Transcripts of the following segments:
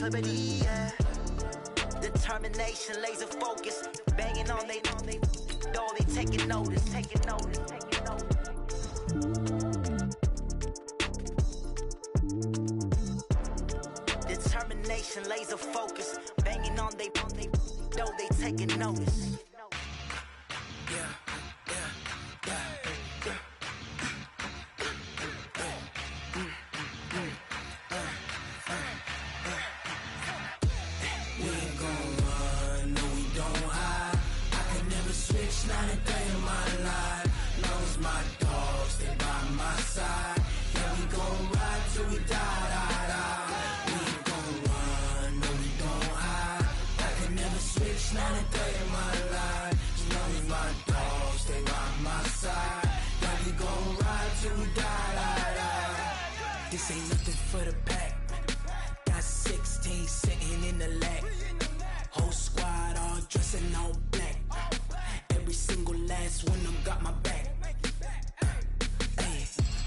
clarity, yeah. Determination, laser focus, banging on they door, they taking notice. Determination, laser focus, banging on they door, they taking notice. Not a day in my life. Knows my dogs, they by my side. Yeah, we gon' ride till we die. We ain't gon' run, no, we don't hide. I can never switch, not a day in my life. Knows my dogs, they by my side. Yeah, we gon' ride till we die. This ain't nothing for the pack. Got 16 sitting in the lap. Whole squad all dressing all black. Every single last one of them got my back. Hey,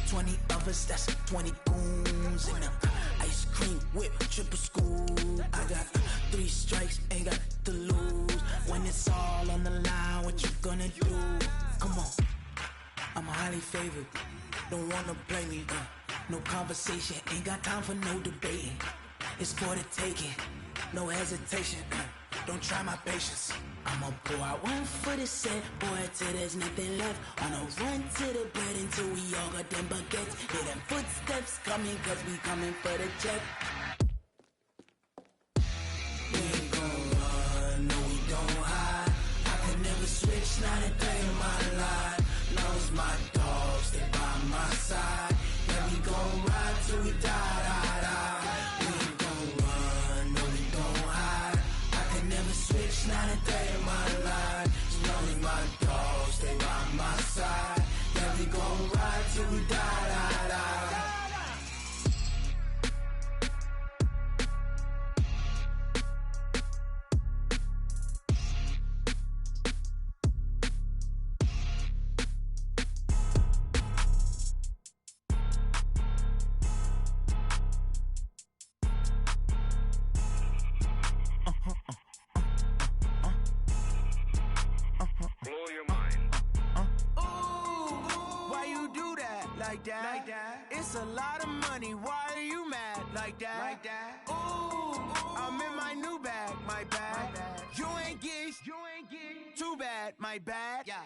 20 of us, that's 20 goons in them. Ice cream whip, triple scoop. I got 3 strikes, ain't got to lose. When it's all on the line, what you gonna do? Come on, I'm highly favored. Don't wanna play me, no conversation. Ain't got time for no debating. It's for the taking, no hesitation. Don't try my patience. I'ma pour out one for the set, boy, till there's nothing left. On a run to the bed until we all got them baguettes. Hear them footsteps coming, cause we coming for the check. We ain't gon' run, no, we don't hide. I can never switch, not a day in my life. Knows my dogs, they by my side. Yeah, we gon' ride till we die. We ain't gon' run, no, we don't hide. I can never switch, not a day in my life. Knows my dogs, they by my side. Yeah, we gon' ride till we die. Like that. It's a lot of money. Why are you mad like that? Ooh, I'm in my new bag, my bad. You ain't get too bad, my bad. Yeah.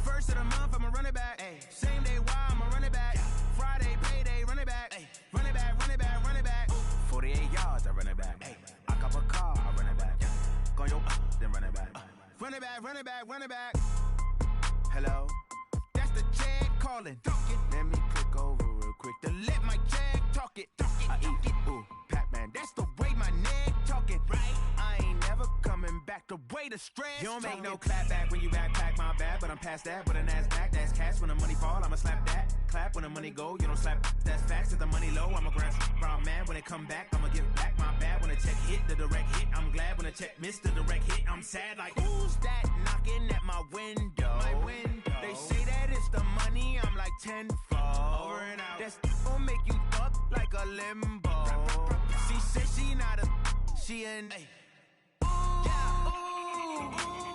First of the month, I'ma run it back. Ay. Same day, why I'ma run it back. Friday, payday, run it back. Ay. Run it back, run it back, run it back. 48 yards, I run it back. Ay. I cop a car, I run it back. Go yo, then run it back. Run it back, run it back, run it back. Hello? That's the jag calling. Let me click over real quick to let my jag talk it. I eat it, ooh, Pac-Man. That's the way my neck talking. Right? I ain't never coming back. The way the stress. You don't make no clap back when you backpack, my bad. But I'm past that with a NASDAQ. That's cash when the money fall. I'ma slap that. Clap when the money go. You don't slap. That's facts. If the money low, I'ma grab brown man. When it come back, I'ma give back my bad. When the check hit, the direct hit. I'm glad when the check missed the direct hit. I'm sad like who's that knocking at my window? My window. They say that it's the money. I'm like tenfold. Over and out. That's gon' make you fuck like a limbo. She said she not a, she an.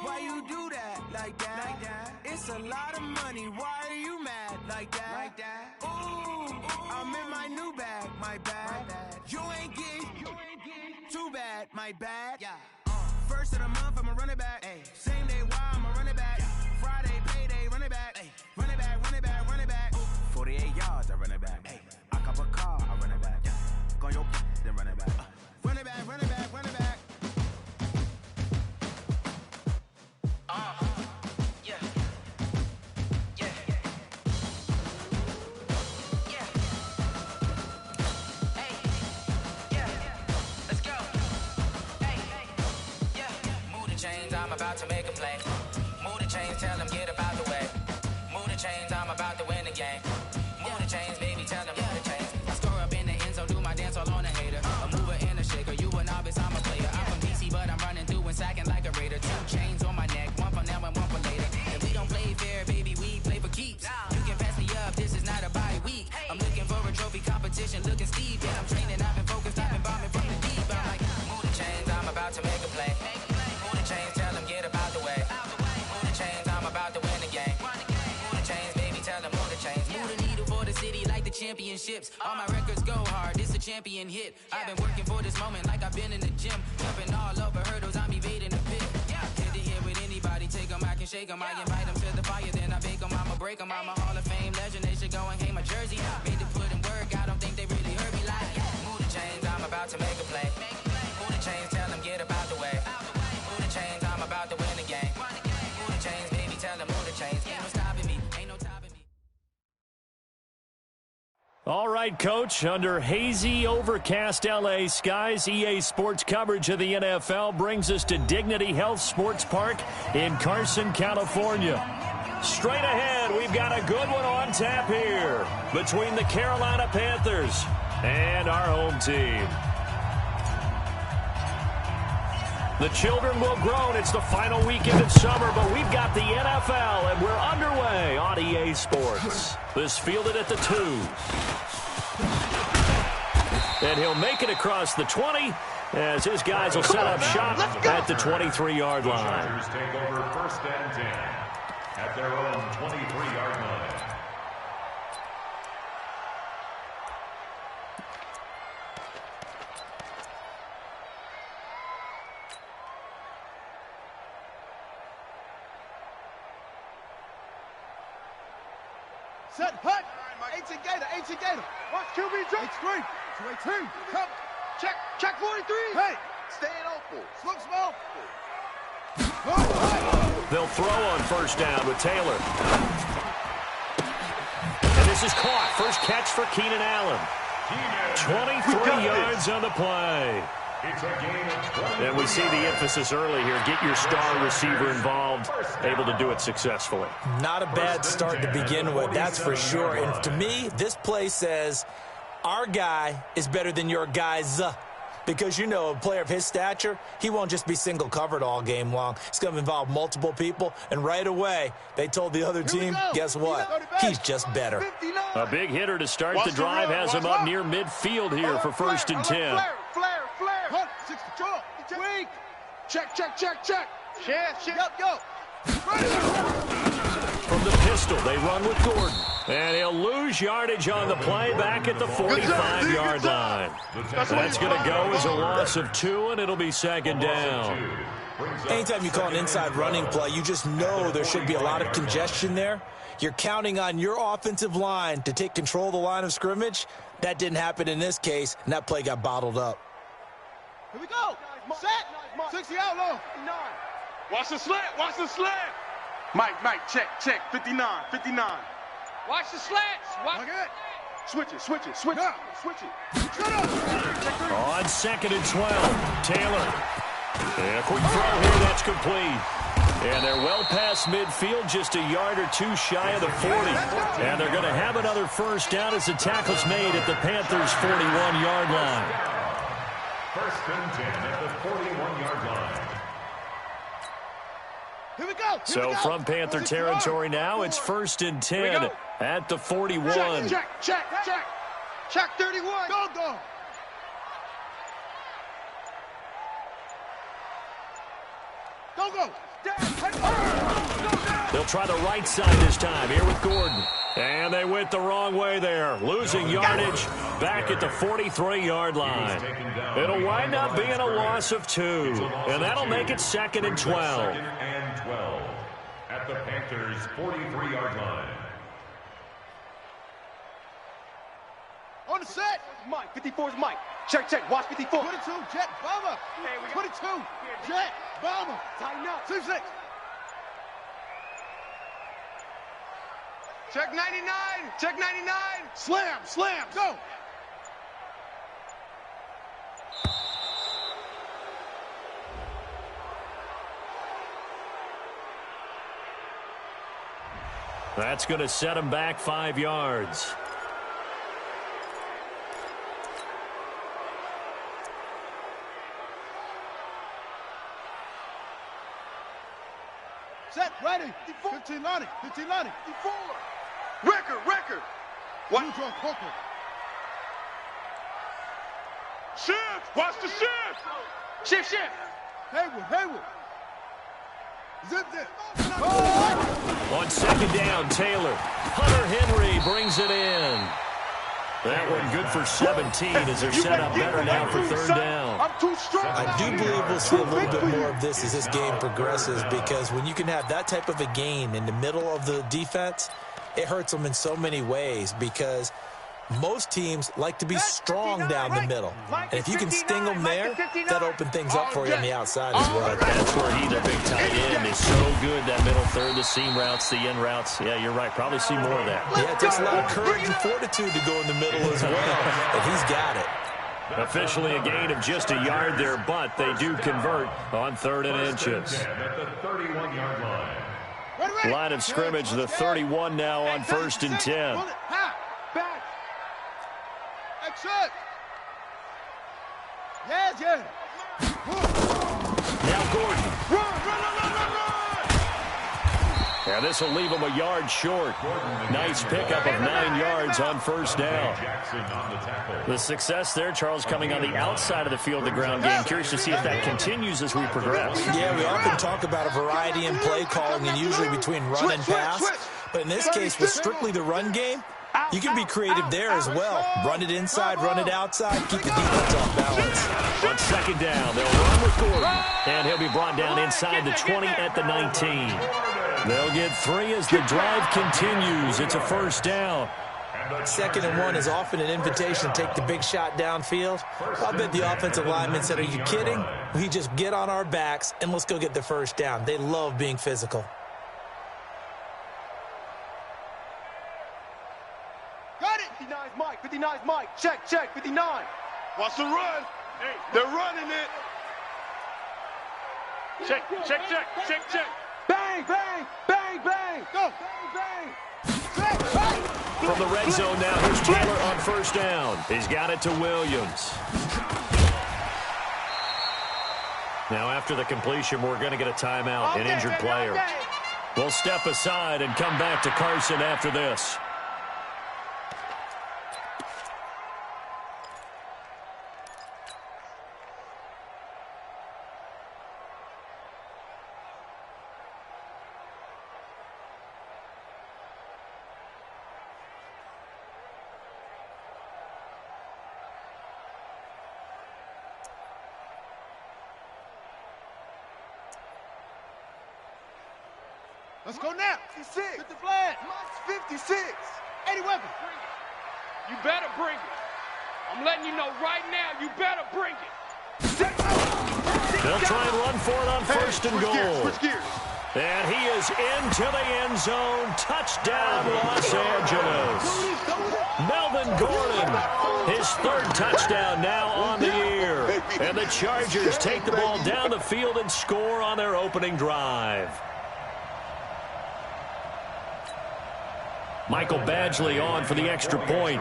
Why you do that like that? It's a lot of money. Why are you mad like that? Ooh, I'm in my new bag, my bad. You ain't get too bad, my bad. First of the month, I'ma run it back. Ay. Same day, why I'ma run it back. Friday, payday, run it back. Ay. Run it back, run it back, run it back. 48 yards, I run it back. Ay. I cop a car, I run it back. Go yo, then run it back. Run it back, run it back, run it back. Yeah. Hey. Yeah. Let's go. Hey. Yeah. Move the chains, I'm about to make a play. Move the chains, tell them get about the way. Move the chains, I'm about to win the game. Move the chains, baby, tell them move the chains. I score up in the end zone, do my dance all on a hater. A mover and a shaker, you a novice, I'm a player. I'm from DC, but I'm running through and sacking like a raider. 2 chains on my neck, one for now and one for later. And we don't play fair, baby, we play for keeps. You can pass me up, this is not a bye week. I'm looking for a trophy competition, looking steep. Yeah, I'm training, I've been focused, I've been bombing from the deep. I'm like, championships. All my records go hard, this a champion hit. I've been working for this moment like I've been in the gym. Jumping all over hurdles, I'm evading the pit. Get to here with anybody, take them, I can shake them. I invite them to the fire, then I bake them, I'ma break them. I'm a Hall of Fame legend, they should go and hang my jersey. Made to put in work, I don't think they really heard me like. Move the chains, I'm about to make a play. Move the chains, tell them get up out the way. Move the chains, I'm about to win the game. Move the chains, baby, tell them move the chains. Ain't no stopping me, ain't no stopping me. All right, Coach, under hazy, overcast L.A. skies, EA Sports coverage of the NFL brings us to Dignity Health Sports Park in Carson, California. Straight ahead, we've got a good one on tap here between the Carolina Panthers and our home team. The children will groan. It's the final weekend of summer, but we've got the NFL, and we're underway on EA Sports. This fielded at the 2. And he'll make it across the 20 as his guys will set up shop at the 23-yard line. Chargers take over 1st and 10 at their own 23-yard line. Set, hut. Ancient Gator. Watch QB jump. H3. 218. Come. Check 43. Hey. Staying open. Look small. They'll throw on 1st down with Taylor. And this is caught. First catch for Keenan Allen. 23 yards on the play. It's a game of 20. And we see the emphasis early here. Get your star receiver involved, able to do it successfully. Not a bad start to begin with, that's for sure. And to me, this play says our guy is better than your guy's. Because, you know, a player of his stature, he won't just be single covered all game long. It's going to involve multiple people. And right away, they told the other team, guess what? He's just better. A big hitter to start the drive has him up near midfield here for 1st and 10. Flare. 6 to draw. Weak. Check. Share. Go. From the pistol, they run with Gordon. And he'll lose yardage on the play back at the 45-yard line. That's going to go as a loss of 2, and it'll be 2nd down. Anytime you call an inside running play, you just know there should be a lot of congestion there. You're counting on your offensive line to take control of the line of scrimmage. That didn't happen in this case, and that play got bottled up. Here we go. Set. 60 out low. Watch the slant. Mike, check. 59. Watch the slants. Watch it. Switch it. Switch it. Shut up. On 2nd and 12, Taylor. And a quick throw here, that's complete. And they're well past midfield, just a yard or 2 shy of the 40. And they're going to have another 1st down as the tackle's made at the Panthers' 41-yard line. 1st and 10 at the 41-yard line. Here we go. So from Panther territory now, it's 1st and 10 at the 41. Check 31. Go. They'll try the right side this time here with Gordon. And they went the wrong way there, losing yardage back at the 43-yard line. It'll wind up being a loss of 2, and that'll make it 2nd and 12. 2nd and 12 at the Panthers' 43-yard line. On the set. Mike. 54 is Mike. Check. Watch 54. 22. Jet. Bomber. 22. Jet. Bomber. Tighten up. 2-6. Check 99. Slam. Go. That's going to set him back 5 yards. Set, ready. 15 Lonnie. 54. Record. One. Neutral, Coker. Shift. Watch the shift. Shift. Haywood. Zip. On 2nd down, Taylor. Hunter Henry brings it in. That one good for 17 as they're set up better now for third down. I do believe we'll see a little bit more of this as this game progresses, because when you can have that type of a gain in the middle of the defense, it hurts them in so many ways, because most teams like to be strong down the middle. And if you can sting them there, that opens things up for you on the outside as well. That's where he, their big tight end, is so good, that middle third, the seam routes, the in routes. Yeah, you're right. Probably see more of that. Yeah, it takes a lot of courage and fortitude to go in the middle as well, and he's got it. Officially a gain of just a yard there, but they do convert on 3rd and inches. At the 31-yard line. Line of scrimmage, the 31 now on 1st and 10. Back. Action. Yeah. Now Gordon. Run. Yeah, this will leave him a yard short. Nice pickup of 9 yards on 1st down. The success there, Charles, coming on the outside of the field, the ground game. Curious to see if that continues as we progress. Yeah, we often talk about a variety in play calling and usually between run and pass. But in this case, with strictly the run game, you can be creative there as well. Run it inside, run it outside, keep the defense off balance. On 2nd down, they'll run with Gordon. And he'll be brought down inside the 20 at the 19. They'll get 3 as the drive continues. It's a 1st down. 2nd and 1 is often an invitation to take the big shot downfield. I bet the offensive lineman said, "Are you kidding? We just get on our backs and let's go get the 1st down." They love being physical. Got it. 59's Mike. 59's Mike. Check. 59. Watch the run. They're running it. Check. Bang. Go. Bang. From the red zone now, here's Taylor on 1st down. He's got it to Williams. Now after the completion, we're going to get a timeout, an injured player. We'll step aside and come back to Carson after this. Let's go now. 56. Get the flag. 56. 80 weapons. You better bring it. I'm letting you know right now, you better bring it. They'll try and run for it on 1st and goal. Switch gears. And he is into the end zone. Touchdown, Los Angeles. Melvin Gordon, his 3rd touchdown now on the year. And the Chargers take the ball down the field and score on their opening drive. Michael Badgley on for the extra point.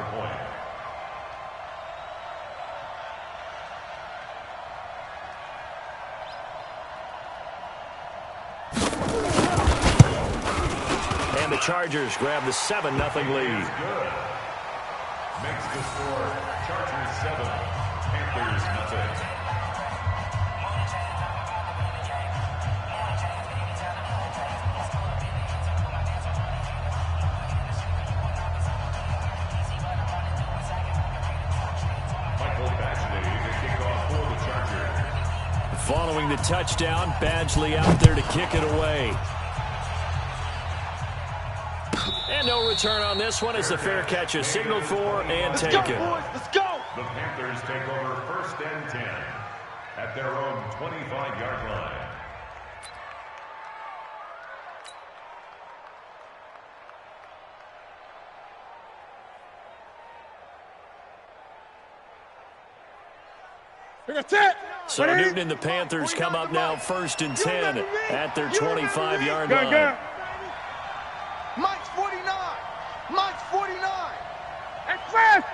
And the Chargers grab the 7-0 lead. Makes the score Chargers 7, Panthers nothing. Following the touchdown, Badgley out there to kick it away. And no return on this one as the fair catch is signaled for and taken. Let's go. The Panthers take over 1st and 10 at their own 25-yard line. So Newton and the Panthers come up now 1st and 10 at their 25-yard line. Mike's 49. And fast.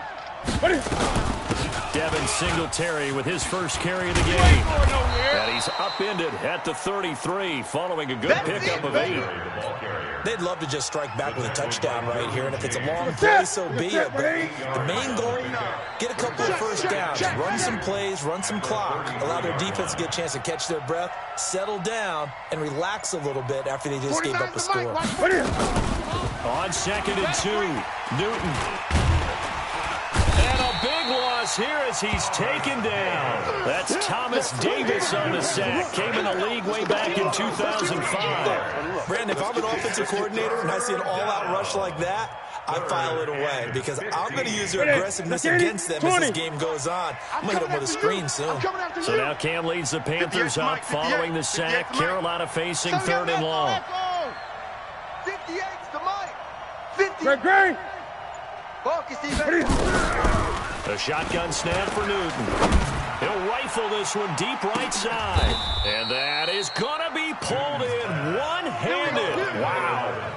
Devin Singletary with his first carry of the game. And he's upended at the 33 following a good pickup of 8. They'd love to just strike back with a touchdown right here, and if it's a long play, so be it. But the main goal, get a couple of 1st downs, run some plays, run some clock, allow their defense to get a chance to catch their breath, settle down, and relax a little bit after they just gave up a score. On 2nd and 2, Newton. loss here as he's taken down. That's Thomas Davis on the sack. Came in the league way back in 2005. Brandon, if I'm an offensive coordinator and I see an all-out rush like that, I file it away because I'm going to use their aggressiveness against them as this game goes on. I'm going to hit them with a screen soon. So now Cam leads the Panthers up following the sack. Carolina facing 3rd and long. 58's the mic. 50. Great. A shotgun snap for Newton. He'll rifle this one deep right side. And that is going to be pulled in one-handed. Wow.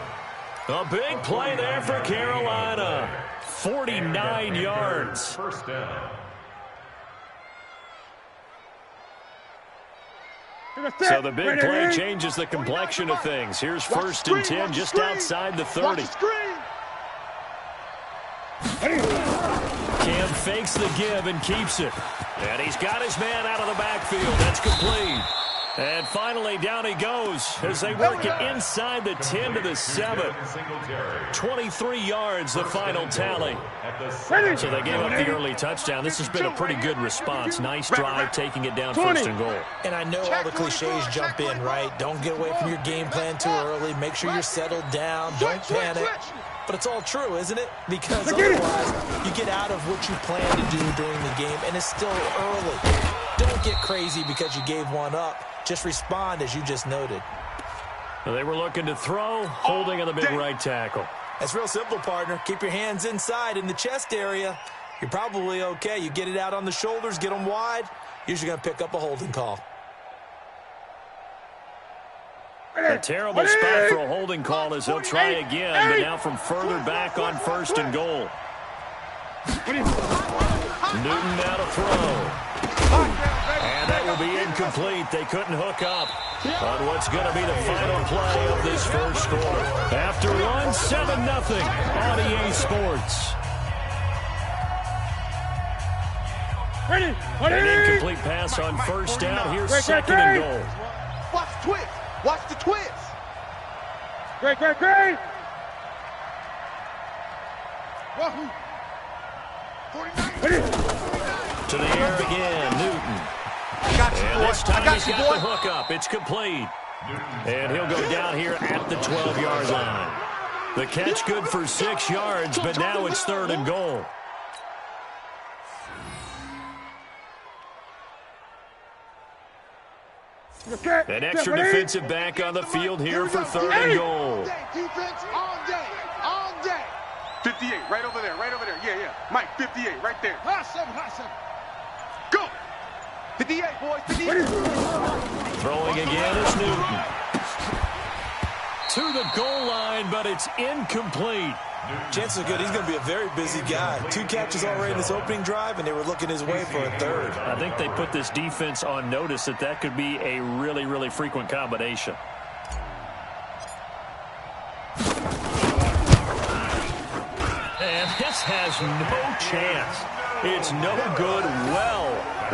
A big play there for Carolina. 49 yards. First down. So the big play changes the complexion of things. Here's 1st and 10 just outside the 30. Cam fakes the give and keeps it. And he's got his man out of the backfield. That's complete. And finally, down he goes as they work it inside the 10 to the 7. 23 yards, the final tally. So they gave up the early touchdown. This has been a pretty good response. Nice drive, taking it down 1st and goal. And I know all the cliches jump in, right? Don't get away from your game plan too early. Make sure you're settled down. Don't panic. But it's all true, isn't it? Because otherwise, you get out of what you plan to do during the game, and it's still early. Don't get crazy because you gave one up. Just respond as you just noted. They were looking to throw, holding on the big right tackle. That's real simple, partner. Keep your hands inside in the chest area. You're probably okay. You get it out on the shoulders, get them wide. Usually going to pick up a holding call. A terrible spot for a holding call as they'll try again, but now from further back on 1st and goal. Newton now to throw. And that will be incomplete. They couldn't hook up on what's going to be the final play of this first quarter. After one, 7-0 on EA Sports. An incomplete pass on 1st down. Here's 2nd and goal. Watch the twist. Watch the twist. Great. Wahoo. 49. To the air again, Newton. I got you, And boy. this time I got he's you, got boy. the hook up. It's complete. And he'll go down here at the 12-yard line. The catch good for 6 yards, but now it's 3rd and goal. An extra defensive back on the field here for 3rd and goal. Defense all day. All day. 58, right over there. Yeah. Mike, 58, right there. High seven. Go. 58, boys. 58. Throwing again is Newton. To the goal line, but it's incomplete. Chances are good he's going to be a very busy guy. 2 catches already in this opening drive, and they were looking his way for a 3rd. I think they put this defense on notice that could be a really, really frequent combination. And this has no chance. It's no good. Well,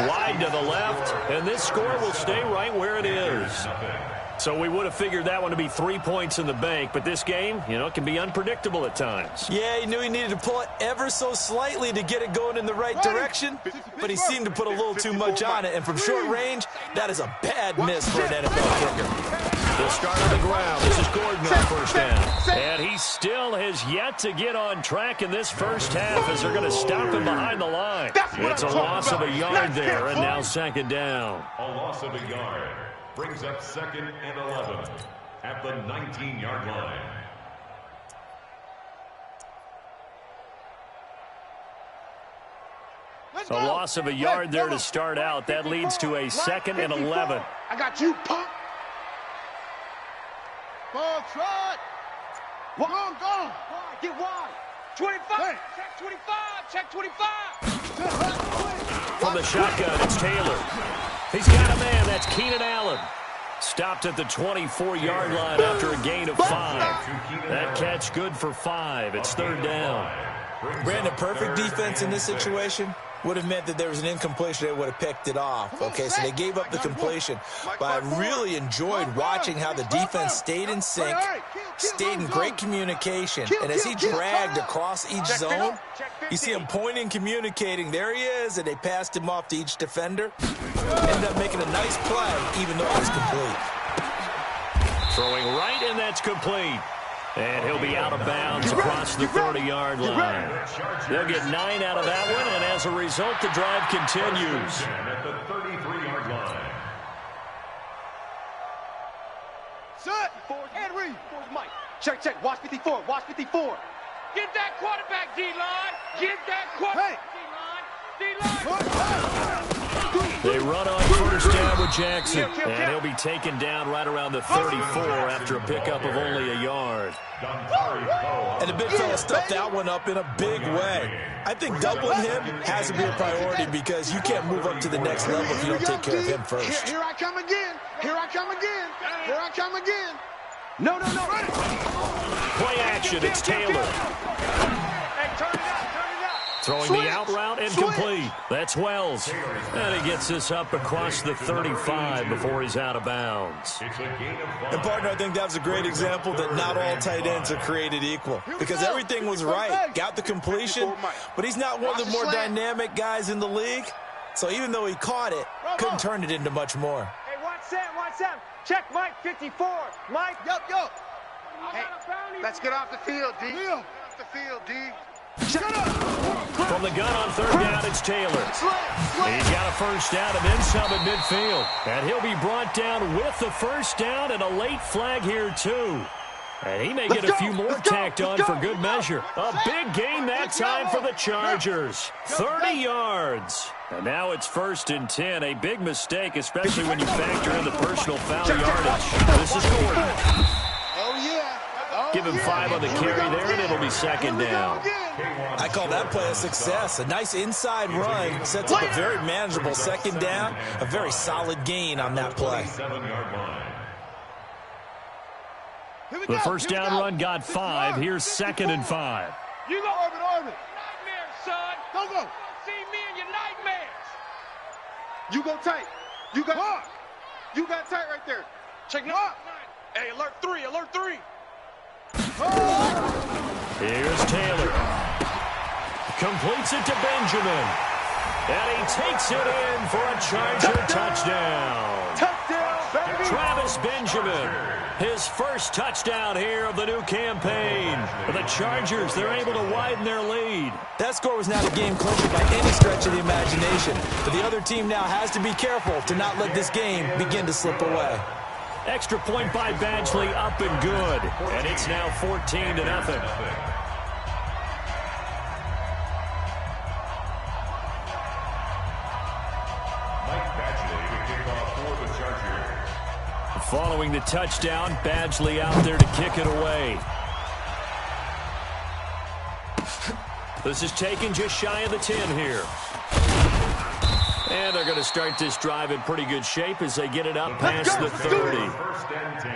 wide to the left, and this score will stay right where it is. So we would have figured that one to be 3 points in the bank, but this game, it can be unpredictable at times. Yeah, he knew he needed to pull it ever so slightly to get it going in the right direction, but he seemed to put a little too much on it, and from short range, that is a bad miss for an NFL kicker. They'll start on the ground. This is Gordon on 1st down. And he still has yet to get on track in this first half as they're going to stop him behind the line. It's a loss of a yard there, and now 2nd down. A loss of a yard brings up 2nd and 11 at the 19-yard line. A loss of a yard there to start out. That leads to a 2nd and 11. I got you, punk. Ball trot. Go on. Get wide. 25. Check 25. From the shotgun, it's Taylor. He's got a man. That's Keenan Allen. Stopped at the 24-yard line after a gain of 5. That catch good for 5. It's 3rd down. Brandon, perfect defense in this situation. would have meant that there was an incompletion. They would have picked it off. Okay, so they gave up the completion. But I really enjoyed watching how the defense stayed in sync, stayed in great communication. And as he dragged across each zone, you see him pointing, communicating. There he is, and they passed him off to each defender. Ended up making a nice play, even though it was complete. Throwing right, and that's complete. And he'll be out of bounds across the 30-yard line. They'll get 9 out of that one, and as a result, the drive continues. At the 33-yard line. Set. And read. Mike. Check. Watch 54. Watch 54. Get that quarterback, D-line. Get that quarterback, D-line. D-line. They run on first down with Jackson, and he'll be taken down right around the 34 after a pickup of only a yard. And the big fella stuffed that one up in a big way. I think doubling him has to be a priority because you can't move up to the next level if you don't take care of him first. Here I come again. Here I come again. Here I come again. No. Play action, it's Taylor. Hey, turn it out. Throwing the out route incomplete. That's Wells. And he gets this up across the 35 before he's out of bounds. And, partner, I think that was a great example that not all tight ends are created equal because everything was right. Got the completion, but he's not one of the more dynamic guys in the league. So even though he caught it, couldn't turn it into much more. Hey, watch Sam. Check Mike, 54. Mike. Yo. Hey, let's get off the field, D. Get off the field, D. From the gun on third down, it's Taylor. He's got a first down and then some at midfield. And he'll be brought down with the first down and a late flag here, too. And he may get a few more tacked on for good measure. A big gain that time for the Chargers. 30 yards. And now it's 1st and 10. A big mistake, especially when you factor in the personal foul yardage. This is Gordon. Give him 5 on the carry there, and it'll be 2nd down. I call that play a success. A nice inside run sets up a very manageable 2nd down. A very solid gain on that play. The first down run got 5. Here's 2nd and 5. You go nightmares, son. Go. See me in your nightmares. You go tight. You got tight right there. Check it out. Hey, alert 3. Here's Taylor. Completes it to Benjamin. And he takes it in for a Charger touchdown. Travis Benjamin. His first touchdown here of the new campaign. For the Chargers, they're able to widen their lead. That score was not a game clincher by any stretch of the imagination. But the other team now has to be careful to not let this game begin to slip away. Extra point by Badgley, up and good. And it's now 14-0. Following the touchdown, Badgley out there to kick it away. This is taken just shy of the 10 here. And they're going to start this drive in pretty good shape as they get it up past the 30. 1st and 10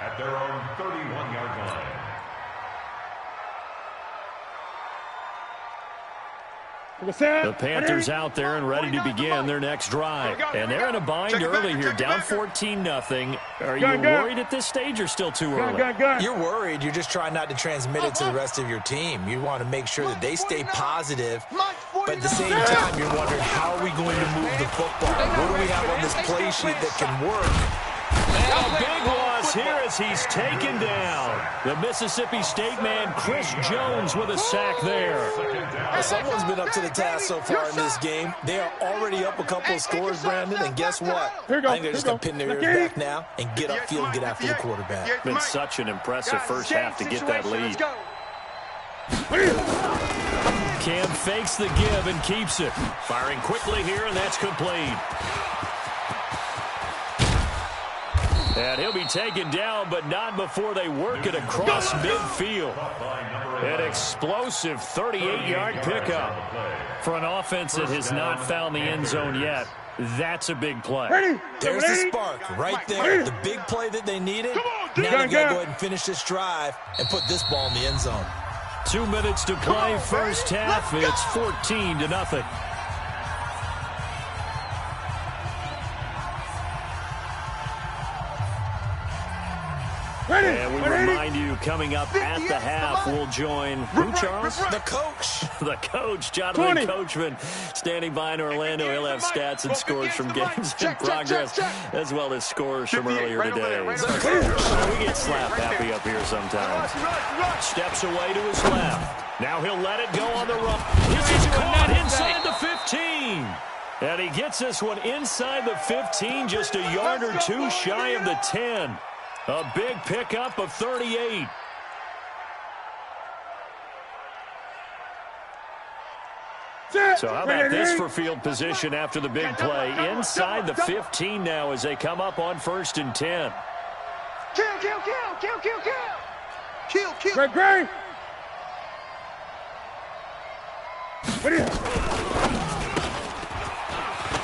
at their own 31-yard line. The Panthers out there and ready to begin their next drive. And they're in a bind early here, down 14-0. Are you worried at this stage or still too early? You're worried. You're just trying not to transmit it to the rest of your team. You want to make sure that they stay positive. But at the same time, you're wondering, how are we going to move the football? What do we have on this play sheet that can work? And a big loss here as he's taken down. The Mississippi State man, Chris Jones, with a sack there. Well, someone's been up to the task so far in this game. They are already up a couple of scores, Brandon, and guess what? I think they're just going to pin their ears back now and get upfield and get after the quarterback. Been such an impressive first half to get that lead. Cam fakes the give and keeps it. Firing quickly here, and that's complete. And he'll be taken down, but not before they work it across midfield. An explosive 38-yard pickup for an offense that has not found the end zone yet. That's a big play. There's the spark right there. The big play that they needed. Now they got to go ahead and finish this drive and put this ball in the end zone. 2 minutes to play first half. It's 14-0. And we remind you, coming up at the half, we'll join who, Charles? The coach. The coach, Jonathan Coachman, standing by in Orlando. He'll have stats and scores from games in progress, as well as scores from earlier today. We get slap happy up here sometimes. Steps away to his left. Now he'll let it go on the run. This is caught inside the 15. And he gets this one inside the 15, just a yard or two shy of the 10. A big pickup of 38. So how about this for field position after the big play? Inside the 15 now as they come up on 1st and 10. Kill. Great.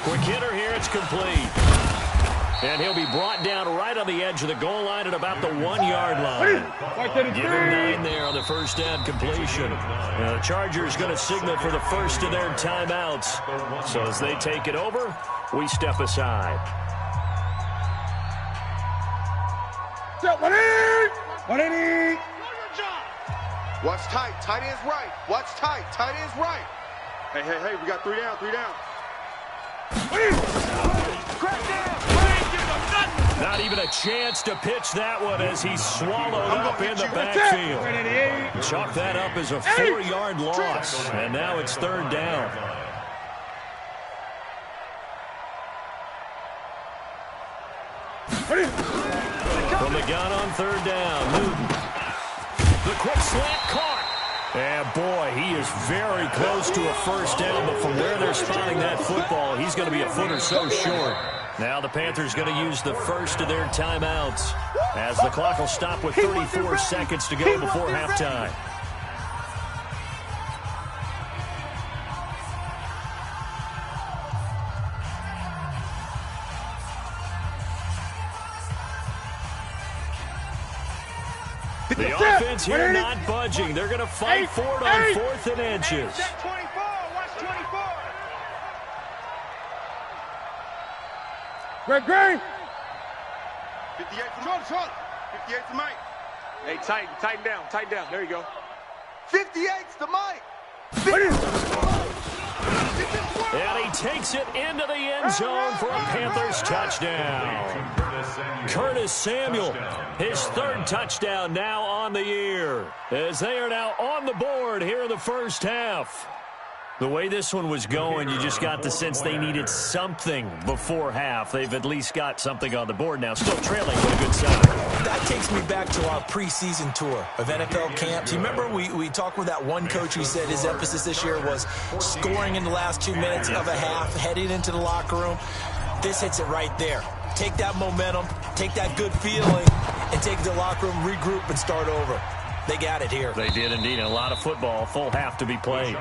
Quick hitter here, it's complete. And he'll be brought down right on the edge of the goal line at about the 1-yard line. Give him 9 there on the first down completion. The Chargers going to signal for the first of their timeouts. So as they take it over, we step aside. Watch tight. Tight end's right. Watch tight. Tight end's right. Hey. We got 3 down. 3 down. Not even a chance to pitch that one as he's swallowed up in the backfield. Chalk that up as a 4-yard loss. And now it's 3rd down. From the gun on 3rd down, Newton. The quick slant caught. And boy, he is very close to a first down, but from where they're spotting that football, he's going to be a foot or so short. Now the Panthers going to use the first of their timeouts as the clock will stop with 34 seconds to go before halftime. The offense here not budging. They're going to fight for it on 4th and inches. Check 24. Watch 24. Great. 58 to Mike. Hey, tighten down. There you go. 58's to Mike. And he takes it into the end zone for a Panthers touchdown. Curtis Samuel, his 3rd touchdown now on the year, as they are now on the board here in the first half. The way this one was going, you just got the sense they needed something before half. They've at least got something on the board now. Still trailing, but a good sign. That takes me back to our preseason tour of NFL camps. You remember we talked with that one coach who said his emphasis this year was scoring in the last 2 minutes of a half, heading into the locker room. This hits it right there. Take that momentum, take that good feeling, and take the locker room, regroup, and start over. They got it here. They did indeed. A lot of football, full half to be played.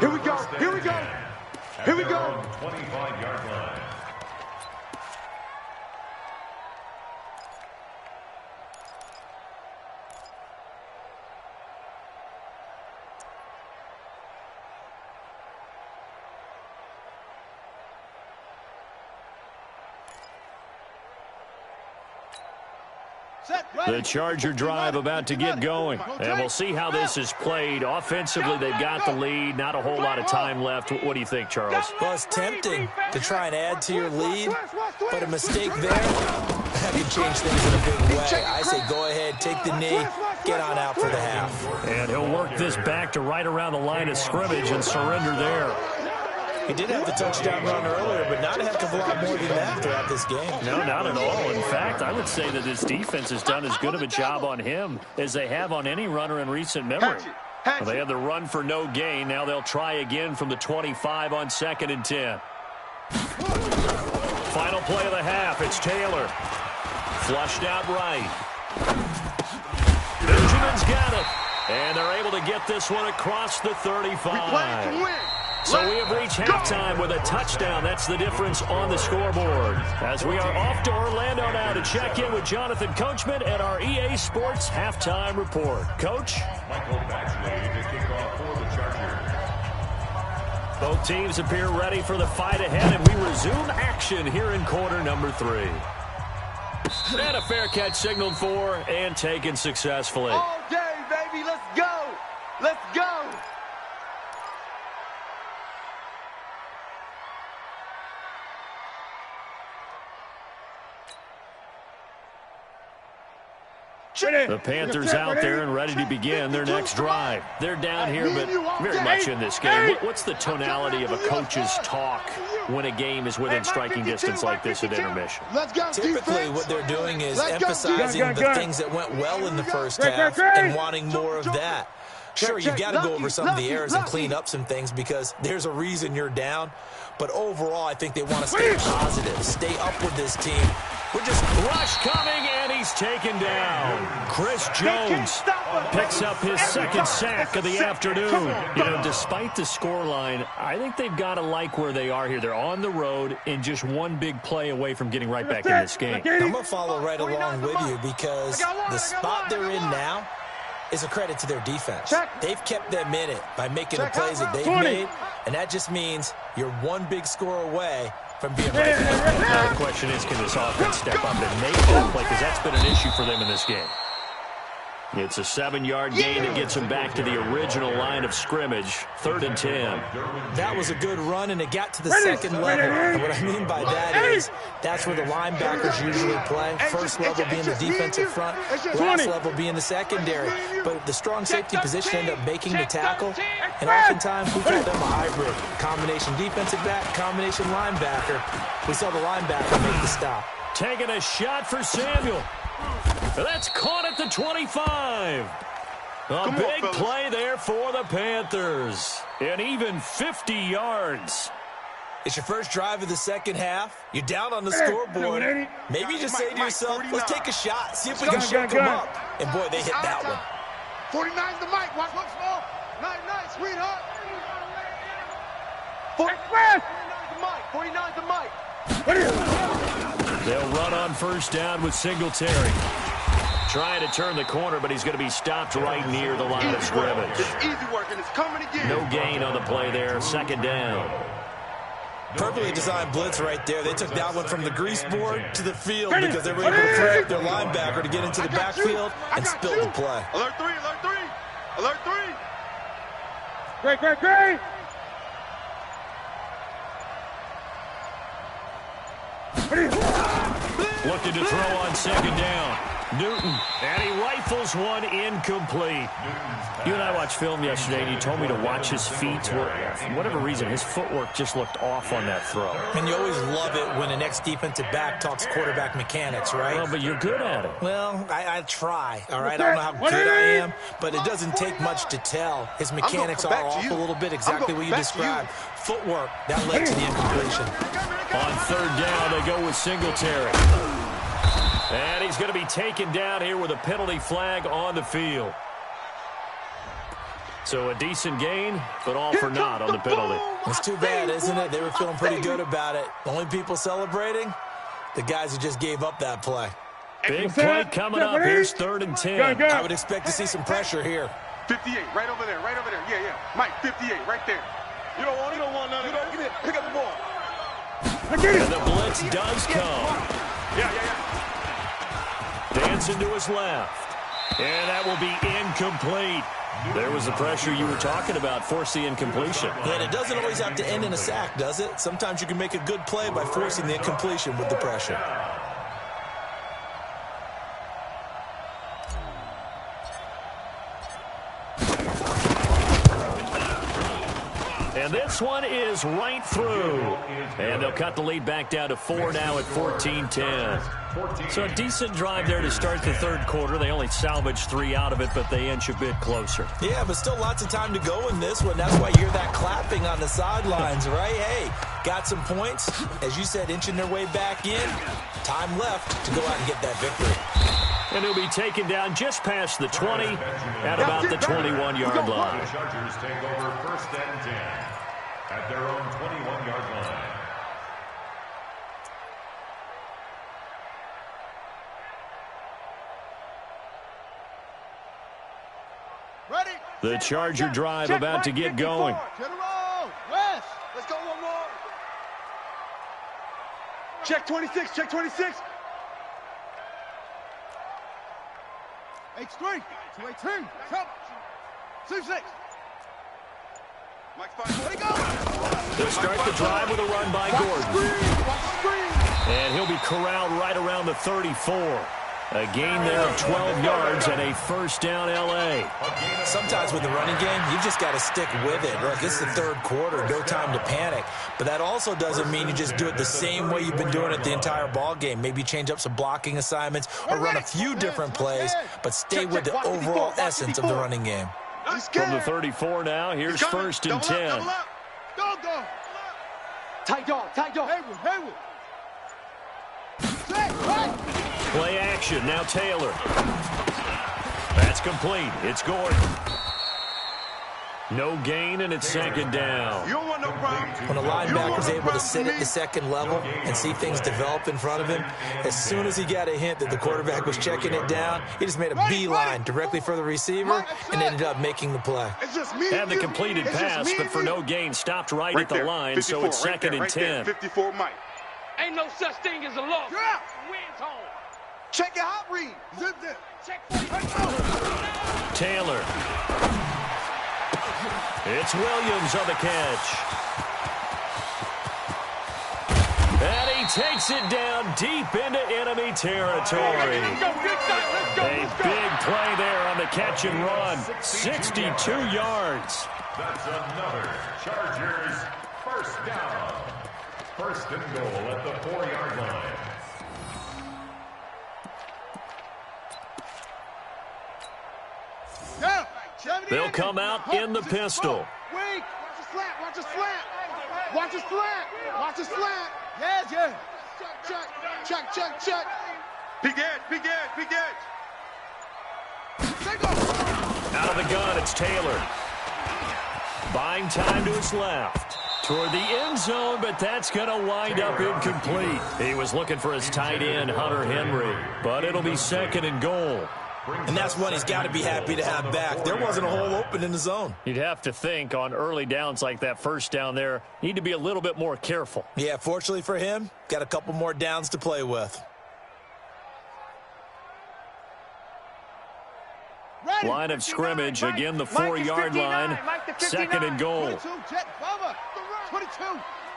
Here we go. 25-yard line. The Charger drive about to get going. And we'll see how this is played. Offensively, they've got the lead. Not a whole lot of time left. What do you think, Charles? Well, it's tempting to try and add to your lead, but a mistake there, that can change things in a big way. I say go ahead, take the knee, get on out for the half. And he'll work this back to right around the line of scrimmage and surrender there. He did have the touchdown run earlier, but not a heck of a lot more than that throughout this game. No, not at all. In fact, I would say that this defense has done as good of a job on him as they have on any runner in recent memory. Well, they had the run for no gain. Now they'll try again from the 25 on 2nd and 10. Final play of the half. It's Taylor. Flushed out right. Benjamin's got it. And they're able to get this one across the 35. We playing to win. So we have reached halftime with a touchdown. That's the difference on the scoreboard. As we are off to Orlando now to check in with Jonathan Coachman at our EA Sports Halftime Report. Coach? Michael Batchley to kick off for the Chargers. Both teams appear ready for the fight ahead, and we resume action here in quarter number 3. And a fair catch signaled for and taken successfully. All day, baby. Let's go. Let's go. The Panthers out there and ready to begin their next drive. They're down here, but very much in this game. What's the tonality of a coach's talk when a game is within striking distance like this at intermission? Typically, what they're doing is emphasizing the things that went well in the first half and wanting more of that. Sure, you've got to go over some of the errors and clean up some things because there's a reason you're down. But overall, I think they want to stay positive, stay up with this team. We're just rush coming, and he's taken down. Chris Jones picks up his second sack of the afternoon. You know, despite the scoreline, I think they've got to like where they are here. They're on the road and just one big play away from getting right back in this game. I'm going to follow right along with you because the spot they're in now is a credit to their defense. They've kept them in it by making the plays that they've made, and that just means you're one big score away from being right back. Now the question is, can this offense step up and make that play? Because that's been an issue for them in this game. It's a 7-yard gain that gets them back to the original line of scrimmage, 3rd and 10. That was a good run, and it got to the second level. And what I mean by that is that's where the linebackers usually play. First level being the defensive front, last level being the secondary. But the strong safety position ended up making the tackle, and oftentimes we call them a hybrid. Combination defensive back, combination linebacker. We saw the linebacker make the stop. Taking a shot for Samuel. That's caught at the 25. A big play there for the Panthers. And even 50 yards. It's your first drive of the second half. You're down on the scoreboard. Maybe you just say to yourself, let's take a shot, see if we can shake them up. And, boy, they hit that one. 49's the mic. Watch what's wrong. Nice, sweetheart. 49's the mic. They'll run on first down with Singletary. Trying to turn the corner, but he's going to be stopped right near the line of scrimmage. It's easy work, and it's coming again. No gain on the play there. 2nd down. Perfectly designed blitz right there. They took that one from the grease board to the field because they were able to free up their linebacker to get into the backfield and spill the play. Alert 3, alert 3, alert 3. Great. Looking to throw on 2nd down. Newton, and he rifles one incomplete. You and I watched film yesterday, and you told me to watch his feet. For whatever reason, his footwork just looked off on that throw. And you always love it when an ex-defensive back talks quarterback mechanics, right? Well, but you're good at it. Well, I try, all right? I don't know how good I am, but it doesn't take much to tell. His mechanics are off a little bit, exactly what you described. Footwork, that led to the incompletion. On 3rd down, they go with Singletary. And he's going to be taken down here with a penalty flag on the field. So a decent gain, but all for naught on the penalty. It's too bad, isn't it? They were feeling pretty good about it. Only people celebrating, the guys who just gave up that play. Big play coming up. Here's 3rd and 10. I would expect to see some pressure here. 58, right over there. Yeah. Mike, 58, right there. You don't want none of it. Get in. Pick up the ball. And the blitz does come. Yeah. Dancing to his left. And that will be incomplete. There was the pressure you were talking about, force the incompletion. And it doesn't always have to end in a sack, does it? Sometimes you can make a good play by forcing the incompletion with the pressure. And this one is right through. And they'll cut the lead back down to 4 now at 14-10. So a decent drive there to start the 3rd quarter. They only salvaged 3 out of it, but they inch a bit closer. Yeah, but still lots of time to go in this one. That's why you hear that clapping on the sidelines, right? Hey, got some points. As you said, inching their way back in. Time left to go out and get that victory. And he'll be taken down just past the 20 at about the 21-yard line. The Chargers take over 1st and 10. at their own 21-yard line. The Charger drive about to get going. West. Let's go one more. Check 26. Check 26. H3. 218. Come. 26. Mike 5. Let it go. They'll start the drive with a run by Gordon. And he'll be corralled right around the 34. A gain there of 12 yards and a first down L.A. Sometimes with the running game, you just got to stick with it. Look, it's the third quarter, no time to panic. But that also doesn't mean you just do it the same way you've been doing it the entire ball game. Maybe change up some blocking assignments or run a few different plays, but stay with the overall essence of the running game. From the 34 now, here's first and 10. Go. Tight dog. Haywood. Play action, now Taylor. That's complete. It's Gordon. No gain, and it's second down. You don't want no problem. When a linebacker's able to sit at the second level and see things develop in front of him, as soon as he got a hint that the quarterback was checking it down, he just made a beeline directly for the receiver and ended up making the play. Had the completed pass, but for no gain, stopped right at the line, so it's second and 10. 54 Mike. Ain't no such thing as a loss. Wins home. Check your hot read. Zip it. Check. Taylor. It's Williams on the catch. And he takes it down deep into enemy territory. A big play there on the catch and run. 62 yards. That's another Chargers first down. First and goal at the 4-yard line. They'll come out in the pistol. Wait. Watch a slant. Yeah. Check. Big edge. Out of the gun, it's Taylor. Buying time to his left. Toward the end zone, but that's going to wind up incomplete. He was looking for his tight end, Hunter Henry. But it'll be second and goal. And that's one he's got to be happy to have back. There wasn't a hole open in the zone. You'd have to think on early downs like that first down there, need to be a little bit more careful. Yeah, fortunately for him, got a couple more downs to play with. Line of scrimmage, again the 4-yard line, second and goal. 22, Jet, Bomber. 22,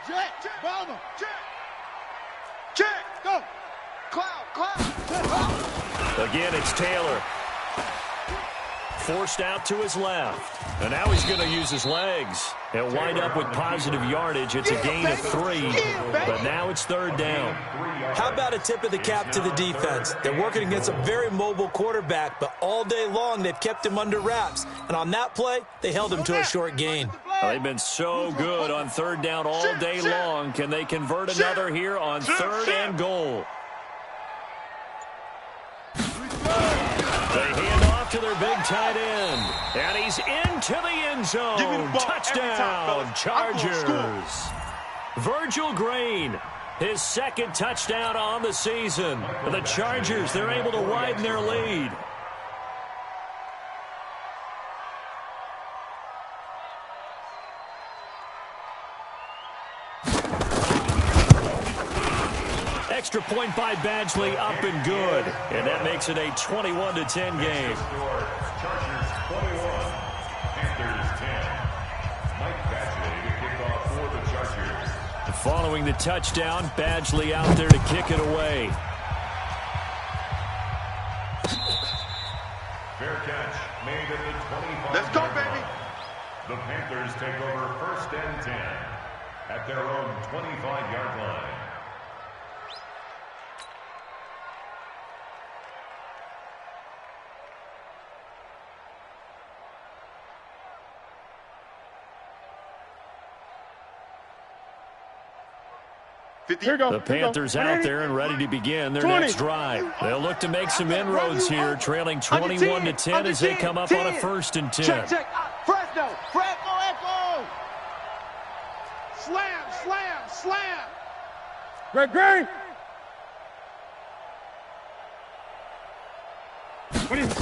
Jet, Bomber. Check. Go. Cloud. Again, it's Taylor. Forced out to his left. And now he's going to use his legs. He'll wind up with positive yardage. It's a gain of 3. But now it's third down. How about a tip of the cap to the defense? They're working against a very mobile quarterback, but all day long they've kept him under wraps. And on that play, they held him to a short gain. They've been so good on third down all day long. Can they convert another here on third and goal? They hand off to their big tight end. And he's into the end zone. Touchdown, Chargers. Virgil Green, his second touchdown on the season. The Chargers, they're able to widen their lead. Extra point by Badgley, up and good. And that makes it a 21-10 game. Chargers 21, Panthers 10. Mike Badgley to kick off for the Chargers. Following the touchdown, Badgley out there to kick it away. Fair catch made at the 25. Let's go, baby. The Panthers take over first and 10 at their own 25-yard line. The Panthers out there and ready to begin their next drive. They'll look to make some inroads here, trailing 21-10 as they come up on a first and 10. Check. Fresno, Echo. Slam. Great. What is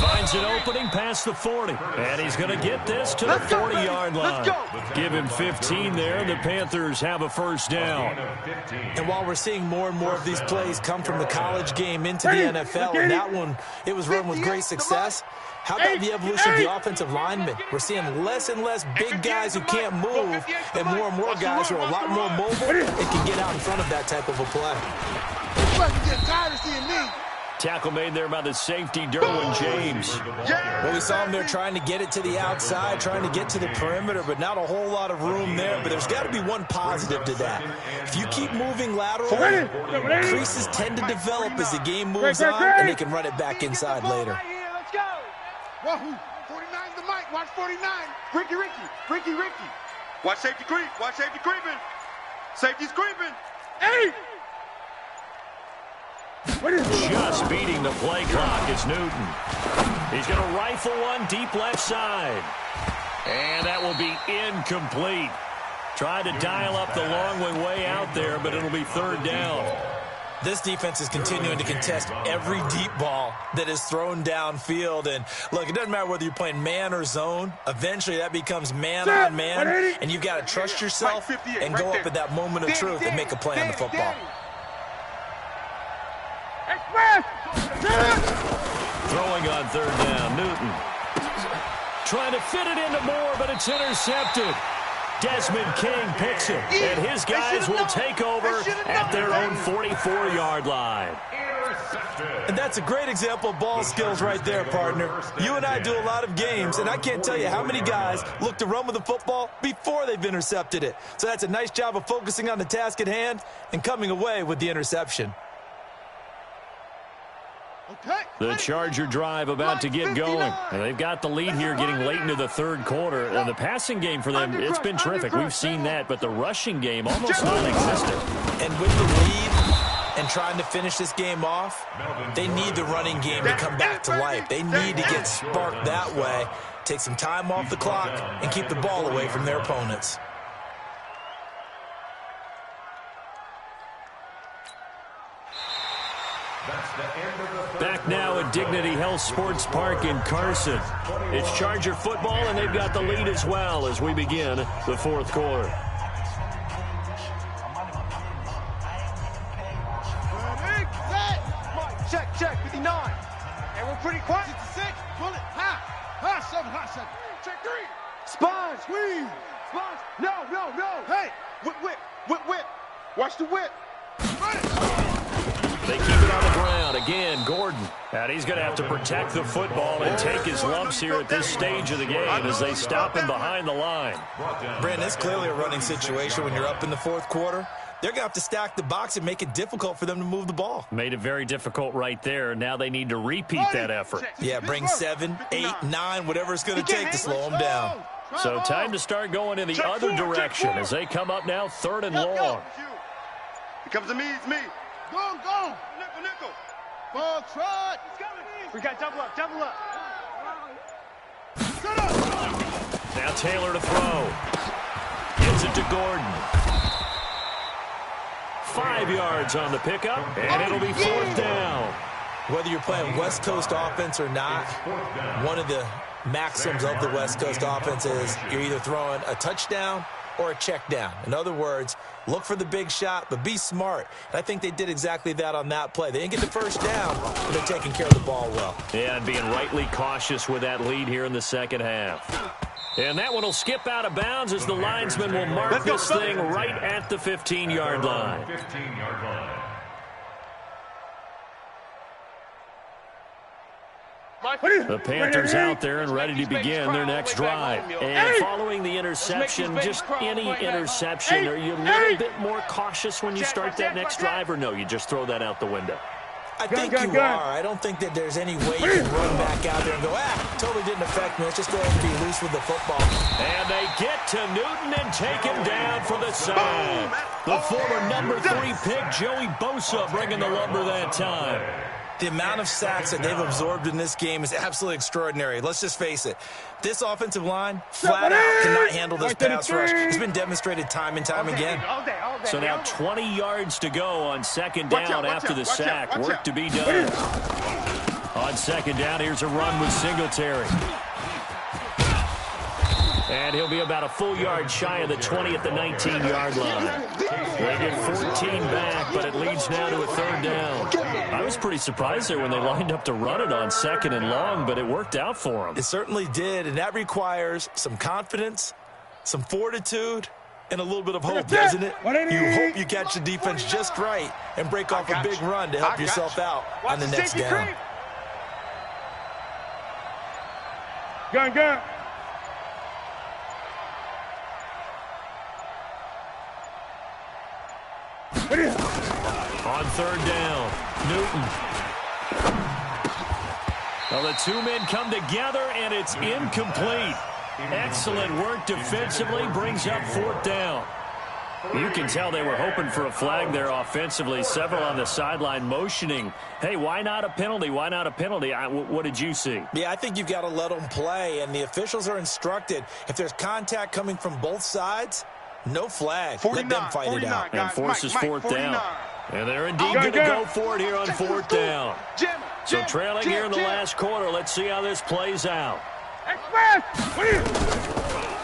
Finds an opening past the 40. And he's going to get this to the 40-yard line. Give him 15 there, and the Panthers have a first down. And while we're seeing more and more of these plays come from the college game into the NFL, and that one, it was run with great success. How about the evolution of the offensive linemen? We're seeing less and less big guys who can't move, and more guys who are a lot more mobile and can get out in front of that type of a play. Tackle made there by the safety, Derwin James. Well, we saw him there trying to get it to the outside, trying to get to the perimeter, but not a whole lot of room there. But there's got to be one positive to that. If you keep moving laterally, creases tend to develop as the game moves on, and they can run it back inside later. Wahoo! 49's the mic. Watch 49. Ricky. Watch safety creep. Watch safety creeping. Safety's creeping. Hey! Just beating the play clock is Newton. He's going to rifle one deep left side. And that will be incomplete. Tried to dial up the long way out there, but it'll be third down. This defense is continuing to contest every deep ball that is thrown downfield. And, look, it doesn't matter whether you're playing man or zone. Eventually, that becomes man on man, and you've got to trust yourself and go up at that moment of truth and make a play on the football. Throwing on third down, Newton. Trying to fit it into Moore, but it's intercepted. Desmond King picks it, and his guys will take over at their own 44-yard line. And that's a great example of ball skills right there, partner. You and I do a lot of games, and I can't tell you how many guys look to run with the football before they've intercepted it. So that's a nice job of focusing on the task at hand and coming away with the interception. The Charger drive about to get going. And they've got the lead here getting late into the third quarter. And the passing game for them, it's been terrific. We've seen that, but the rushing game almost non-existent. And with the lead and trying to finish this game off, they need the running game to come back to life. They need to get sparked that way, take some time off the clock, and keep the ball away from their opponents. Back now at Dignity Health Sports Park in Carson. It's Charger football, and they've got the lead as well as we begin the fourth quarter. Check, 59. And we're pretty quiet. 66, pull it, high, 7. Check 3. Spine, squeeze. Spine, no. Hey, whip. Watch the whip. Run it. They keep it on the ground. Again, Gordon. And he's going to have to protect the football and take his lumps here at this stage of the game as they stop him behind the line. Brandon, it's clearly a running situation when you're up in the fourth quarter. They're going to have to stack the box and make it difficult for them to move the ball. Made it very difficult right there. Now they need to repeat that effort. Yeah, bring 7, 8, 9, whatever it's going to take to slow them down. So time to start going in the other direction as they come up now third and long. Here comes the me, it's me. Go. Nickel. Ball trot. We got double up. Shut up. Now Taylor to throw. Gives it to Gordon. 5 yards on the pickup, and it'll be fourth down. Whether you're playing West Coast offense or not, one of the maxims of the West Coast offense is you're either throwing a touchdown or a check down. In other words, look for the big shot, but be smart. And I think they did exactly that on that play. They didn't get the first down, but they're taking care of the ball well. Yeah, and being rightly cautious with that lead here in the second half. And that one will skip out of bounds as the linesman will mark this thing right at the 15-yard line. The Panthers out there and ready to begin their next drive. And following the interception, just any interception, are you a little bit more cautious when you start that next drive, or no, you just throw that out the window? I think you are. I don't think that there's any way you can run back out there and go, totally didn't affect me. Let's just go ahead and be loose with the football. And they get to Newton and take him down for the sack. The former number 3 pick, Joey Bosa, bringing the lumber that time. The amount of sacks that they've absorbed in this game is absolutely extraordinary. Let's just face it. This offensive line, flat out, cannot handle this pass rush. It's been demonstrated time and time again. So now 20 yards to go on second down after the sack. Work to be done. On second down, here's a run with Singletary. And he'll be about a full yard shy of the 20 at the 19-yard line. They get 14 back, but it leads now to a third down. I was pretty surprised there when they lined up to run it on second and long, but it worked out for them. It certainly did, and that requires some confidence, some fortitude, and a little bit of hope, doesn't it? You hope you catch the defense just right and break off a big run to help yourself out on the next down. Gun. On third down, Newton. Well, the two men come together, and it's incomplete. Excellent work defensively, brings up fourth down. You can tell they were hoping for a flag there offensively. Several on the sideline motioning, hey, why not a penalty? Why not a penalty? What did you see? Yeah, I think you've got to let them play, and the officials are instructed. If there's contact coming from both sides, no flag. Let them fight it out. And forces fourth down. And they're indeed going to go for it here on fourth down. So trailing here in the last quarter. Let's see how this plays out.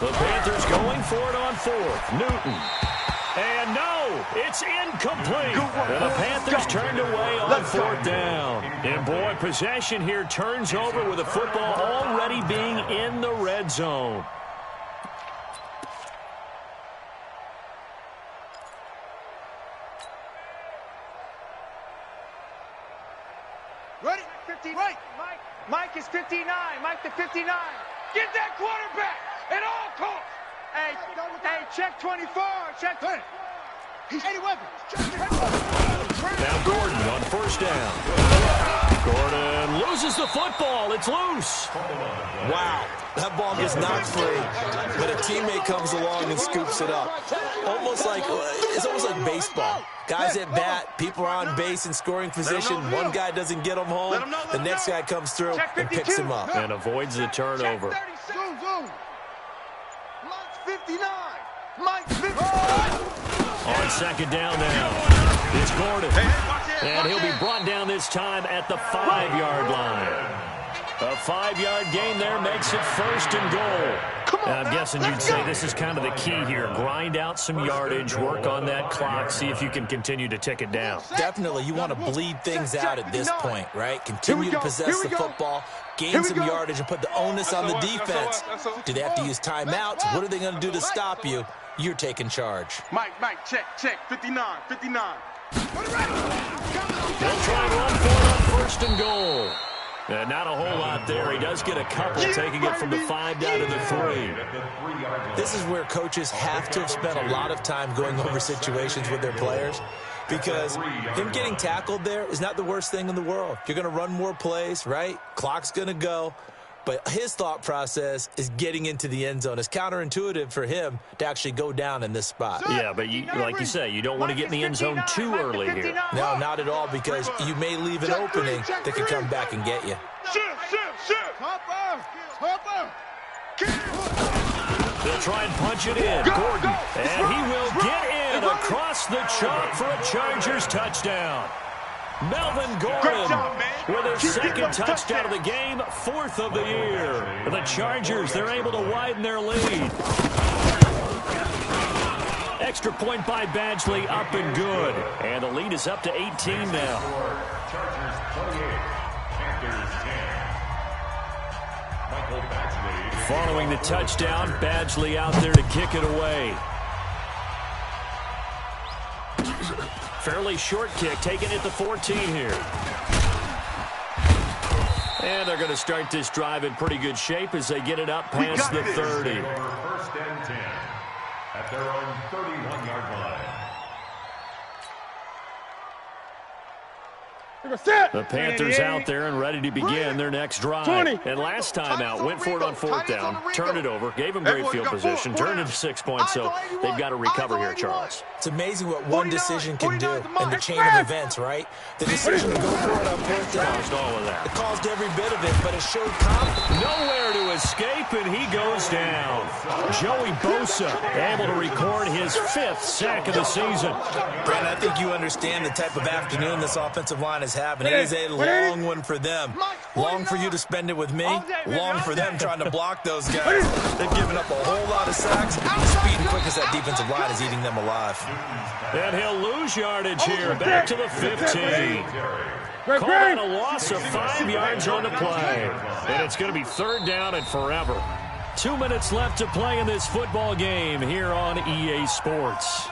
The Panthers going for it on fourth. Newton. And no, it's incomplete. And the Panthers turned away on fourth down. And boy, possession here turns over with the football already being in the red zone. Ready? 15. Right. Mike is 59. Mike the 59. Get that quarterback at all costs. Hey, check 24. Check 20. He's 80 weapons. Now Gordon on first down. Gordon loses the football. It's loose. Wow. That ball gets knocked free, but a teammate comes along and scoops it up. It's almost like baseball. Guys at bat, people are on base in scoring position. One guy doesn't get him home. The next guy comes through and picks him up. And avoids the turnover. Mike's 59. Mike's 59. On second down now, it's Gordon. And he'll be brought down this time at the 5-yard line. A 5-yard gain there makes it first and goal. I'm guessing you'd say this is kind of the key here. Grind out some yardage, work on that clock, see if you can continue to tick it down. Definitely. You want to bleed things out at this point, right? Continue to possess the football, gain some yardage, and put the onus on the defense. Do they have to use timeouts? What are they going to do to stop you? You're taking charge. Mike, check. 59. They'll try and run for it on first and goal. Not a whole lot there. He does get a couple, taking it from the 5 down to the 3. This is where coaches have to have spent a lot of time going over situations with their players, because him getting tackled there is not the worst thing in the world. You're going to run more plays, right? Clock's going to go. But his thought process is getting into the end zone. It's counterintuitive for him to actually go down in this spot. Yeah, but like you say, you don't want to get in the end zone too early here. No, not at all, because you may leave an opening that could come back and get you. They'll try and punch it in. Gordon, and he will get in across the chalk for a Chargers touchdown. Melvin Gordon with his second touchdown of the game, 4th of the year. The Chargers, they're able to widen their lead. Extra point by Badgley, up and good. And the lead is up to 18 now. Chargers 28, Panthers 10. Following the touchdown, Badgley out there to kick it away. Fairly short kick, taking it to 14 here. And they're going to start this drive in pretty good shape as they get it up past the 30. First and 10 at their own 31-yard line. The Panthers out there and ready to begin their next drive. And last time out, went for it on fourth down, turned it over, gave them great field position, turned it to 6 points, so they've got to recover here, Charles. It's amazing what one decision can do in the chain of events, right? The decision to go for it on fourth down. Caused all of that. It caused every bit of it, but it showed confidence. Nowhere to escape, and he goes down. Joey Bosa able to record his 5th sack of the season. Brent, I think you understand the type of afternoon this offensive line is having. It is a long one for them. Long for you to spend it with me. Long for them trying to block those guys. They've given up a whole lot of sacks. Speed and quickness, that defensive line is eating them alive. And he'll lose yardage here, back to the 15. Called on a loss of 5 yards on the play. And it's going to be 3rd down and forever. 2 minutes left to play in this football game here on EA Sports.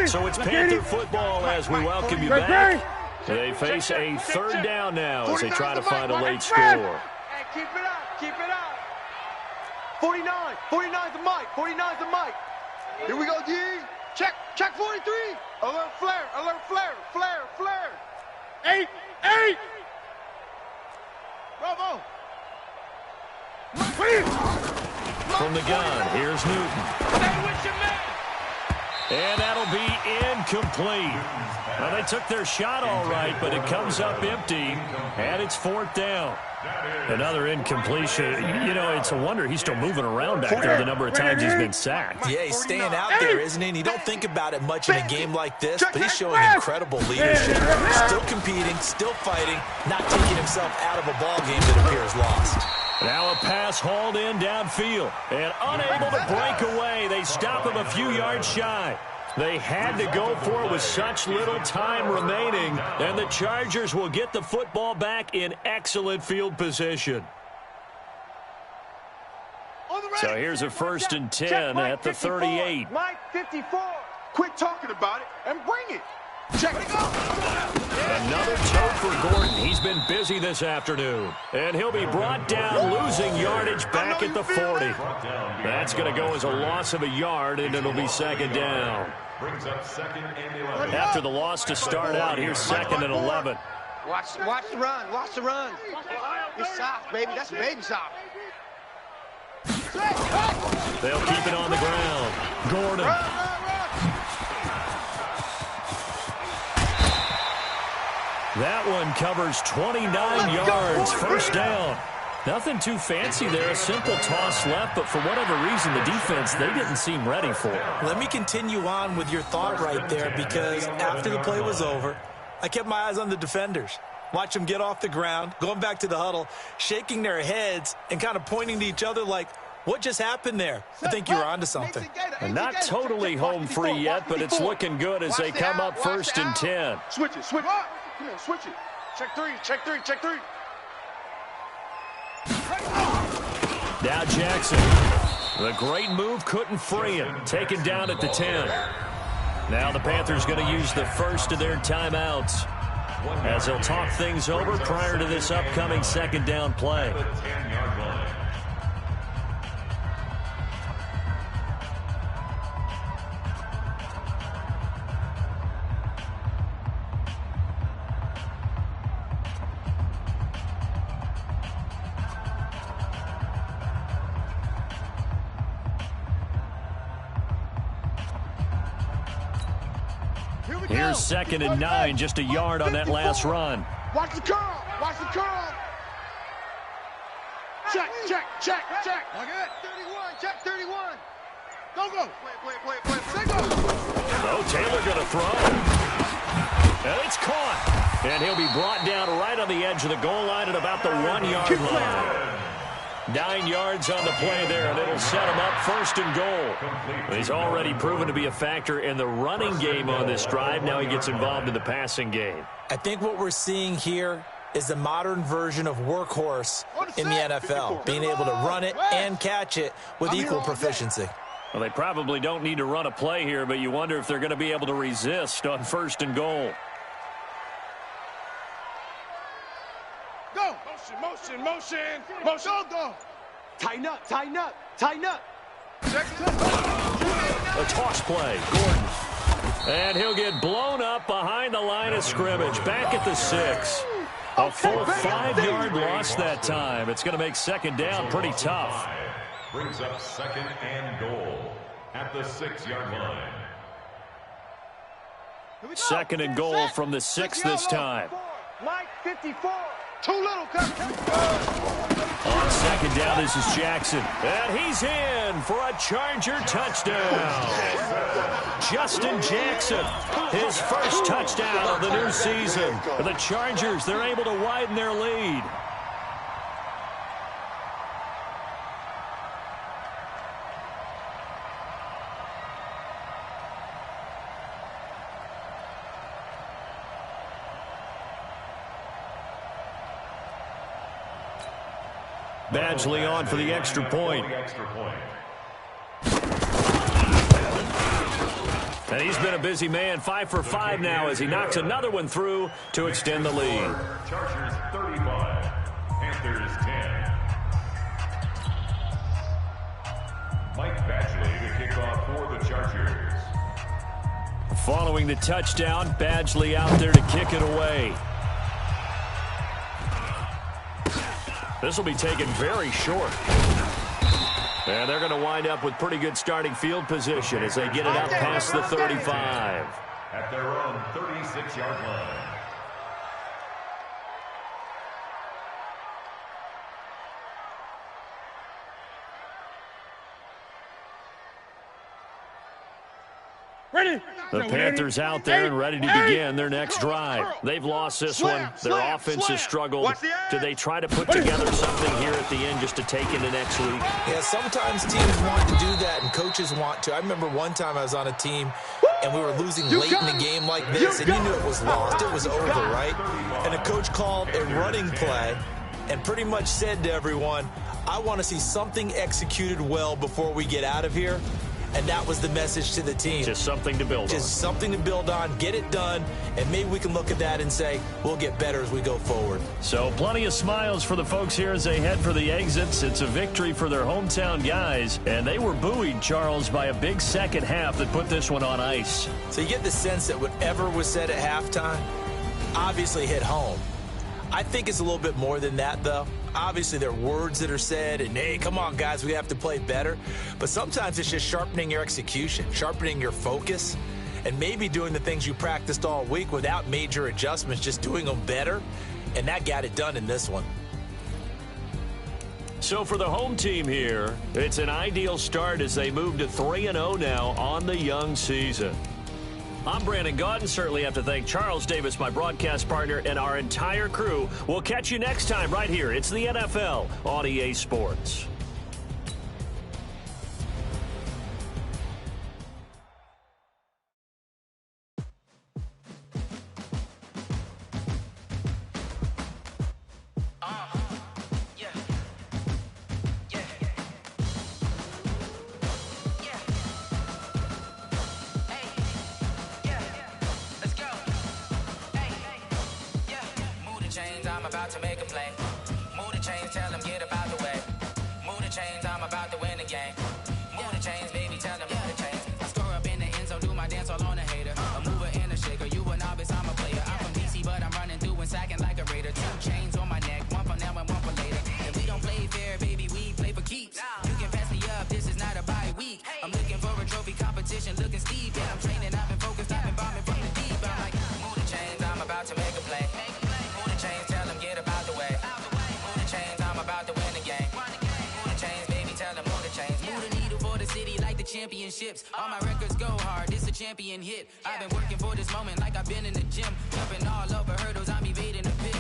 So it's Panther football as we welcome you back. They face a 3rd down now as they try to find a late score. Hey, keep it up, keep it up. 49, 49's the mic, 49's the mic. Here we go, D. Check 43. Alert flare, flare. 8. Bravo. From the gun, here's Newton. Stay with your man. And that'll be incomplete. Well, they took their shot all right, but it comes up empty, and it's 4th down. Another incompletion. You know, it's a wonder he's still moving around back there the number of times he's been sacked. Yeah, he's staying out there, isn't he? And you don't think about it much in a game like this, but he's showing incredible leadership. Still competing, still fighting, not taking himself out of a ball game that appears lost. Now a pass hauled in downfield, and unable to break away. They stop him a few yards shy. They had to go for it with such little time remaining, and the Chargers will get the football back in excellent field position. So here's a 1st and 10 at the 38. Mike 54. Quit talking about it and bring it. Check it out. Another toe for Gordon. He's been busy this afternoon. And he'll be brought down, losing yardage back at the 40. That's going to go as a loss of a yard, and it'll be 2nd down. After the loss to start out, here's 2nd and 11. Watch the run. Watch the run. It's soft, baby. That's baby soft. They'll keep it on the ground. Gordon. That one covers 29 yards. 1st down. Nothing too fancy there. A simple toss left, but for whatever reason, the defense, they didn't seem ready for it. Let me continue on with your thought right there, because after the play was over, I kept my eyes on the defenders. Watch them get off the ground, going back to the huddle, shaking their heads and kind of pointing to each other like, what just happened there? I think you were onto something. And not totally home free yet, but it's looking good as they come up 1st and 10. Switch it. Come on, switch it. Check three. Now Jackson. The great move couldn't free him. Taken down at the 10. Now the Panthers going to use the first of their timeouts as they'll talk things over prior to this upcoming 2nd down play. Here's 2nd and 9, just a yard on that last run. Watch the curl. Check. Look at 31, check 31. Go. Play. Oh, Taylor going to throw. And it's caught. And he'll be brought down right on the edge of the goal line at about the 1-yard line. 9 yards on the play there, and it'll set him up 1st and goal. He's already proven to be a factor in the running game on this drive. Now he gets involved in the passing game. I think what we're seeing here is the modern version of workhorse in the NFL, being able to run it and catch it with equal proficiency. Well, they probably don't need to run a play here, but you wonder if they're going to be able to resist on 1st and goal. Go. Motion. Go. Tighten up. Check it. A toss play. Gordon. And he'll get blown up behind the line of scrimmage. Back at the 6. A full 5-yard loss that time. It's going to make second down pretty tough. Brings up second and goal at the 6-yard line. Second and goal from the 6 this time. Mike, 54. Too little. On second down, this is Jackson. And he's in for a Charger touchdown. Justin Jackson, his first touchdown of the new season. The Chargers, they're able to widen their lead. Badgley on for the extra point. And he's been a busy man, 5 for 5 now as he knocks another one through to extend the lead. Chargers 35, Panthers 10. Mike Badgley to kick off for the Chargers. Following the touchdown, Badgley out there to kick it away. This will be taken very short. And they're going to wind up with pretty good starting field position as they get it up past the 35. At their own 36-yard line. Ready? The Panthers out there and ready to begin their next drive. They've lost this one. Their offense has struggled. Do they try to put together something here at the end just to take into next week? Yeah, sometimes teams want to do that and coaches want to. I remember one time I was on a team and we were losing late in a game like this, and you knew it was lost. It was over, right? And the coach called a running play and pretty much said to everyone, I want to see something executed well before we get out of here. And that was the message to the team. Just something to build on. Just something to build on, get it done, and maybe we can look at that and say, we'll get better as we go forward. So plenty of smiles for the folks here as they head for the exits. It's a victory for their hometown guys, and they were buoyed, Charles, by a big second half that put this one on ice. So you get the sense that whatever was said at halftime obviously hit home. I think it's a little bit more than that, though. Obviously, there are words that are said, and, hey, come on, guys, we have to play better. But sometimes it's just sharpening your execution, sharpening your focus, and maybe doing the things you practiced all week without major adjustments, just doing them better. And that got it done in this one. So for the home team here, it's an ideal start as they move to 3-0 now on the young season. I'm Brandon Gaudin. Certainly have to thank Charles Davis, my broadcast partner, and our entire crew. We'll catch you next time right here. It's the NFL on EA Sports. I'm about to make a play. Move the chains, tell them get about the way. Move the chains, I'm about to win the game. Move the chains, baby, tell them move the chains. I score up in the end zone, do my dance all on a hater. A mover and a shaker, you a novice, I'm a player. I'm from DC, but I'm running through and sacking like a raider. 2 chains on my neck, one for now and one for later. If we don't play fair, baby, we play for keeps. You can pass me up, this is not a bye week. I'm looking for a trophy competition, looking steep. Yeah, I'm training, I've been focused, I've been bombing from the deep. I'm like, move the chains, I'm about to make a play. Move the chains, tell them get about the way. Move the chains, I'm about to win the game. Move the chains, baby, tell them move the chains. Move the needle for the city like the championships. All my records go hard, this a champion hit. I've been working for this moment like I've been in the gym. Jumping all over hurdles, I'm evading the pit.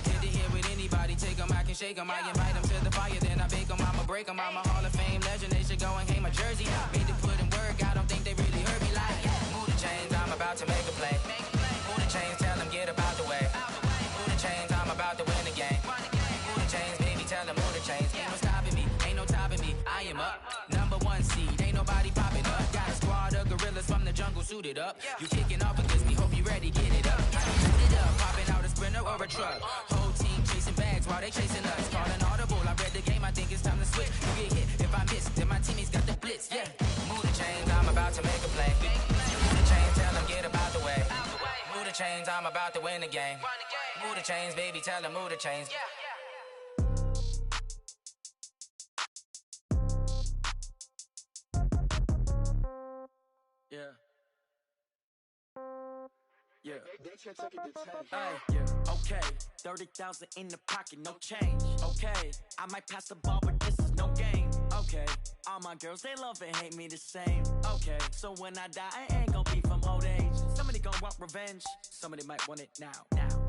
Hit to hit with anybody, take them, I can shake them. I invite them to the fire, then I bake them, I'ma break them. I'm a Hall of Fame legend, they should go and hang my jersey. Made to put in work, I don't think they really heard me like, move the chains, I'm about to make a play. Move the chains, tell them get about the way. Move the chains, I'm about to win the game. Move the chains, baby, tell them move the chains. Ain't no stopping me, ain't no topping me. I am up, number 1 seed, ain't nobody popping up. Got a squad of gorillas from the jungle suited up. You kicking off with this, we hope you ready, get it up. Shoot it up, popping out a sprinter or a truck. Whole team chasing bags while they chasing us. Calling audible, I read the game, I think it's time to switch. You get hit, if I miss, then my teammates got the blitz, yeah. Move the chains, I'm about to make chains, I'm about to win the game. Move the chains, baby, tell them move the chains. Yeah. Yeah. Yeah. Okay. 30,000 in the pocket, no change. Okay. I might pass the ball, but this is no game. Okay. All my girls, they love and hate me the same. Okay. So when I die, I ain't gonna be from old age. Somebody gonna want revenge. Somebody might want it now.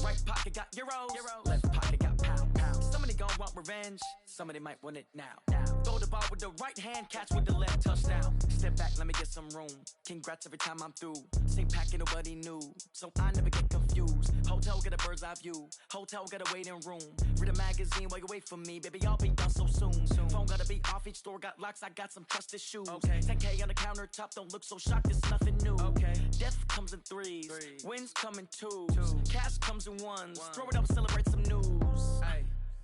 Right pocket got euros. Left pocket got pound. Somebody gonna want revenge. Somebody might want it now. Throw the ball with the right hand, catch with the left, touchdown. Step back, let me get some room. Congrats every time I'm through. Same packet, nobody knew. So I never get confused. Hotel get a bird's eye view. Hotel get a waiting room. Read a magazine while you wait for me. Baby, I'll be done so soon. Phone gotta be off, each store got locks. I got some trusted shoes. 10K on the countertop, don't look so shocked, it's nothing new. Death comes in threes. Wins come in twos. Cash comes in ones. Throw it up, celebrate some news.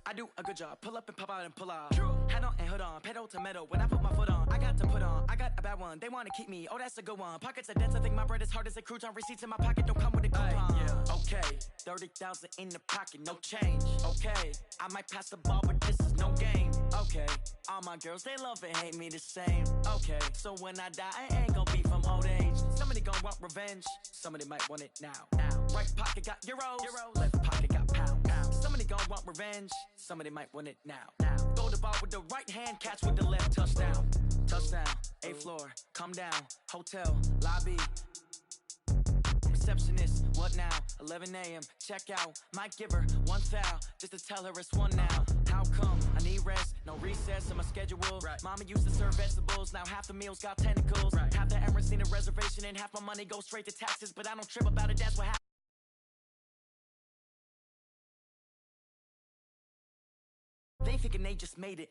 I do a good job, pull up and pop out and pull off. Hat on and hood on, pedal to metal. When I put my foot on, I got to put on. I got a bad one, they wanna keep me. Oh, that's a good one. Pockets are dense, I think my bread is hard as a crouton. Receipts in my pocket don't come with a coupon. Okay, 30,000 in the pocket, no change. Okay, I might pass the ball, but this is no game. Okay, all my girls, they love and hate me the same. Okay, so when I die, I ain't gonna be from old age. Somebody gonna want revenge, somebody might want it now. Right pocket got euros, left pocket got pound. Somebody gonna want revenge, somebody might want it now. Throw the ball with the right hand, catch with the left, touchdown. Touchdown, 8th floor, come down, hotel, lobby. Receptionist, what now? 11 a.m., check out. Might give her one foul, just to tell her it's one now. How come? I need rest, no recess in my schedule. Mama used to serve vegetables, now half the meals got tentacles. Half the Emirates need a reservation and half my money goes straight to taxes. But I don't trip about it, that's what happens. They thinking they just made it.